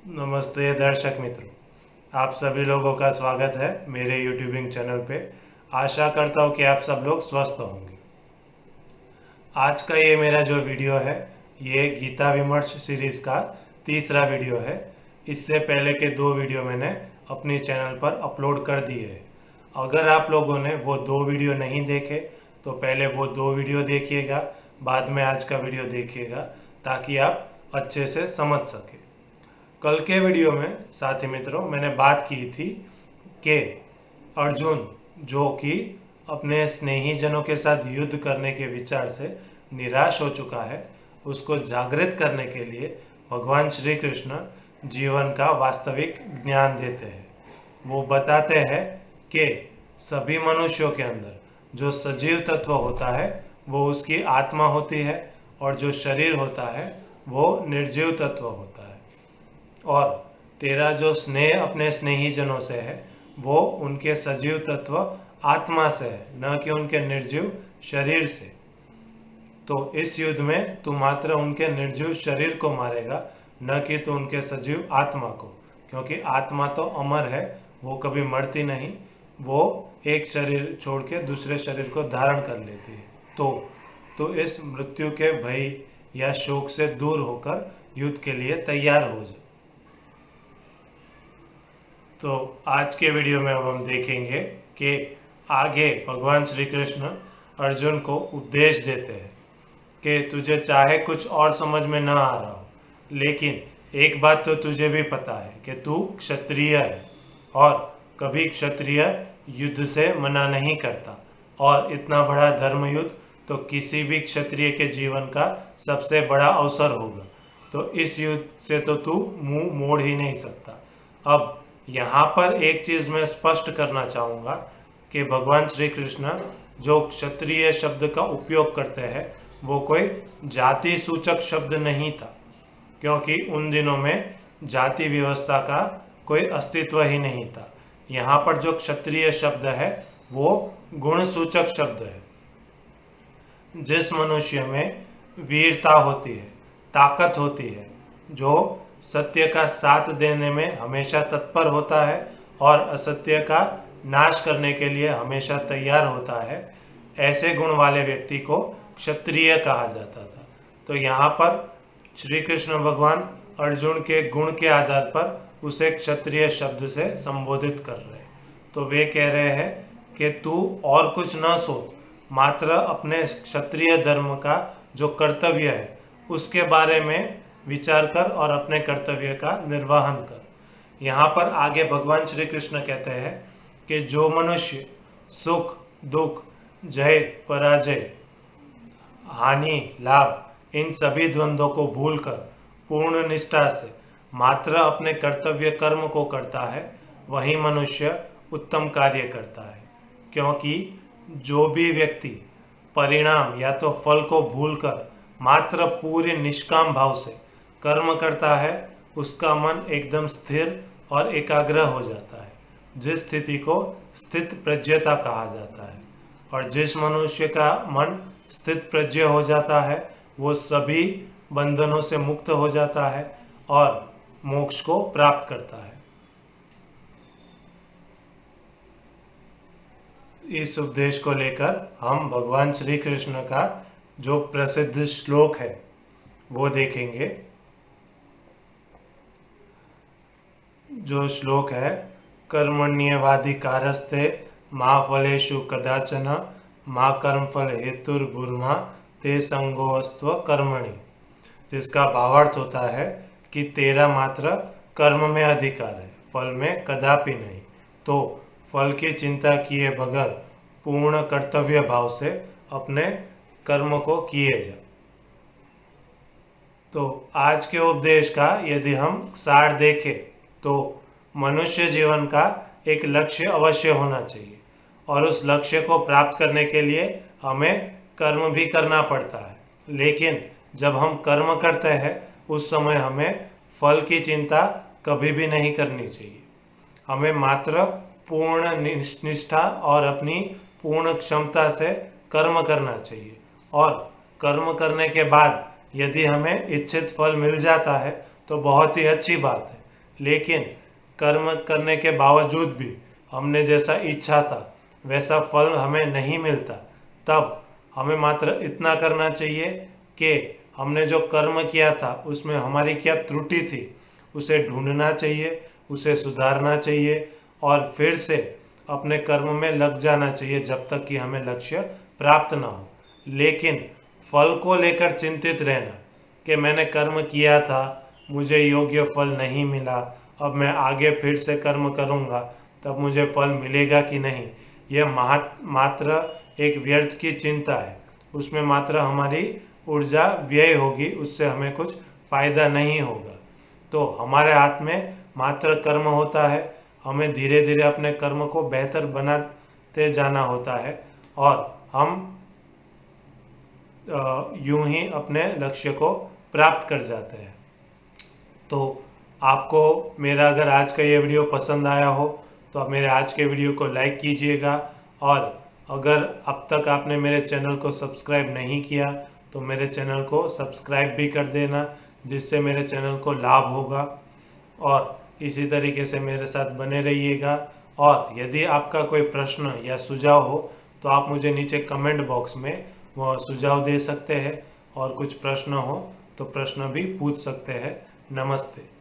नमस्ते दर्शक मित्रों, आप सभी लोगों का स्वागत है मेरे यूट्यूबिंग चैनल पे। आशा करता हूँ कि आप सब लोग स्वस्थ होंगे। आज का ये मेरा जो वीडियो है, ये गीता विमर्श सीरीज का तीसरा वीडियो है। इससे पहले के दो वीडियो मैंने अपने चैनल पर अपलोड कर दिए हैं। अगर आप लोगों ने वो दो वीडियो नहीं देखे तो पहले वो दो वीडियो देखिएगा, बाद में आज का वीडियो देखिएगा, ताकि आप अच्छे से समझ सके। कल के वीडियो में साथी मित्रों मैंने बात की थी कि अर्जुन, जो कि अपने स्नेही जनों के साथ युद्ध करने के विचार से निराश हो चुका है, उसको जागृत करने के लिए भगवान श्री कृष्ण जीवन का वास्तविक ज्ञान देते हैं। वो बताते हैं कि सभी मनुष्यों के अंदर जो सजीव तत्व होता है वो उसकी आत्मा होती है, और जो शरीर होता है वो निर्जीव तत्व होता है। और तेरा जो स्नेह अपने स्नेही जनों से है वो उनके सजीव तत्व आत्मा से है, न कि उनके निर्जीव शरीर से। तो इस युद्ध में तू मात्र उनके निर्जीव शरीर को मारेगा, न कि तू उनके सजीव आत्मा को, क्योंकि आत्मा तो अमर है, वो कभी मरती नहीं। वो एक शरीर छोड़ के दूसरे शरीर को धारण कर लेती है। तो इस मृत्यु के भय या शोक से दूर होकर युद्ध के लिए तैयार हो जा। तो आज के वीडियो में अब हम देखेंगे कि आगे भगवान श्री कृष्ण अर्जुन को उपदेश देते हैं कि तुझे चाहे कुछ और समझ में ना आ रहा हो, लेकिन एक बात तो तुझे भी पता है कि तू क्षत्रिय है, और कभी क्षत्रिय युद्ध से मना नहीं करता। और इतना बड़ा धर्म युद्ध तो किसी भी क्षत्रिय के जीवन का सबसे बड़ा अवसर होगा। तो इस युद्ध से तो तू मुंह मोड़ ही नहीं सकता। अब यहाँ पर एक चीज मैं स्पष्ट करना चाहूंगा कि भगवान श्री कृष्ण जो क्षत्रिय शब्द का उपयोग करते हैं वो कोई जाति सूचक शब्द नहीं था, क्योंकि उन दिनों में जाति व्यवस्था का कोई अस्तित्व ही नहीं था। यहाँ पर जो क्षत्रिय शब्द है वो गुण सूचक शब्द है। जिस मनुष्य में वीरता होती है, ताकत होती है, जो सत्य का साथ देने में हमेशा तत्पर होता है और असत्य का नाश करने के लिए हमेशा तैयार होता है, ऐसे गुण वाले व्यक्ति को क्षत्रिय कहा जाता था। तो यहाँ पर श्री कृष्ण भगवान अर्जुन के गुण के आधार पर उसे क्षत्रिय शब्द से संबोधित कर रहे हैं। तो वे कह रहे हैं कि तू और कुछ न सोच, मात्र अपने क्षत्रिय धर्म का जो कर्तव्य है उसके बारे में विचार कर और अपने कर्तव्य का निर्वहन कर। यहाँ पर आगे भगवान श्री कृष्ण कहते हैं कि जो मनुष्य सुख दुख, जय पराजय, हानि लाभ, इन सभी द्वंद्वों को भूलकर पूर्ण निष्ठा से मात्र अपने कर्तव्य कर्म को करता है, वही मनुष्य उत्तम कार्य करता है। क्योंकि जो भी व्यक्ति परिणाम या तो फल को भूलकर मात्र पूरे निष्काम भाव से कर्म करता है, उसका मन एकदम स्थिर और एकाग्र हो जाता है, जिस स्थिति को स्थित प्रज्ञता कहा जाता है। और जिस मनुष्य का मन स्थित प्रज्ञ हो जाता है वो सभी बंधनों से मुक्त हो जाता है और मोक्ष को प्राप्त करता है। इस उपदेश को लेकर हम भगवान श्री कृष्ण का जो प्रसिद्ध श्लोक है वो देखेंगे। जो श्लोक है, कर्मण्येवाधिकारस्ते मा फलेषु कदाचन मा कर्मफल हेतुर्भुर्मा ते संगोऽस्त्व कर्मणि, जिसका भावार्थ होता है कि तेरा मात्र कर्म में अधिकार है, फल में कदापि नहीं। तो फल की चिंता किए बगैर पूर्ण कर्तव्य भाव से अपने कर्म को किए जा। तो आज के उपदेश का यदि हम सार देखें तो मनुष्य जीवन का एक लक्ष्य अवश्य होना चाहिए, और उस लक्ष्य को प्राप्त करने के लिए हमें कर्म भी करना पड़ता है। लेकिन जब हम कर्म करते हैं उस समय हमें फल की चिंता कभी भी नहीं करनी चाहिए। हमें मात्र पूर्ण निष्ठा और अपनी पूर्ण क्षमता से कर्म करना चाहिए, और कर्म करने के बाद यदि हमें इच्छित फल मिल जाता है तो बहुत ही अच्छी बात है। लेकिन कर्म करने के बावजूद भी हमने जैसा इच्छा था वैसा फल हमें नहीं मिलता, तब हमें मात्र इतना करना चाहिए कि हमने जो कर्म किया था उसमें हमारी क्या त्रुटि थी उसे ढूंढना चाहिए, उसे सुधारना चाहिए और फिर से अपने कर्म में लग जाना चाहिए जब तक कि हमें लक्ष्य प्राप्त ना हो। लेकिन फल को लेकर चिंतित रहना कि मैंने कर्म किया था, मुझे योग्य फल नहीं मिला, अब मैं आगे फिर से कर्म करूँगा तब मुझे फल मिलेगा कि नहीं, यह मात्र एक व्यर्थ की चिंता है। उसमें मात्र हमारी ऊर्जा व्यय होगी, उससे हमें कुछ फायदा नहीं होगा। तो हमारे हाथ में मात्र कर्म होता है, हमें धीरे धीरे अपने कर्म को बेहतर बनाते जाना होता है और हम यूं ही अपने लक्ष्य को प्राप्त कर जाते हैं। तो आपको मेरा अगर आज का ये वीडियो पसंद आया हो तो आप मेरे आज के वीडियो को लाइक कीजिएगा और अगर अब तक आपने मेरे चैनल को सब्सक्राइब नहीं किया तो मेरे चैनल को सब्सक्राइब भी कर देना, जिससे मेरे चैनल को लाभ होगा। और इसी तरीके से मेरे साथ बने रहिएगा। और यदि आपका कोई प्रश्न या सुझाव हो तो आप मुझे नीचे कमेंट बॉक्स में वो सुझाव दे सकते हैं और कुछ प्रश्न हो तो प्रश्न भी पूछ सकते हैं। नमस्ते।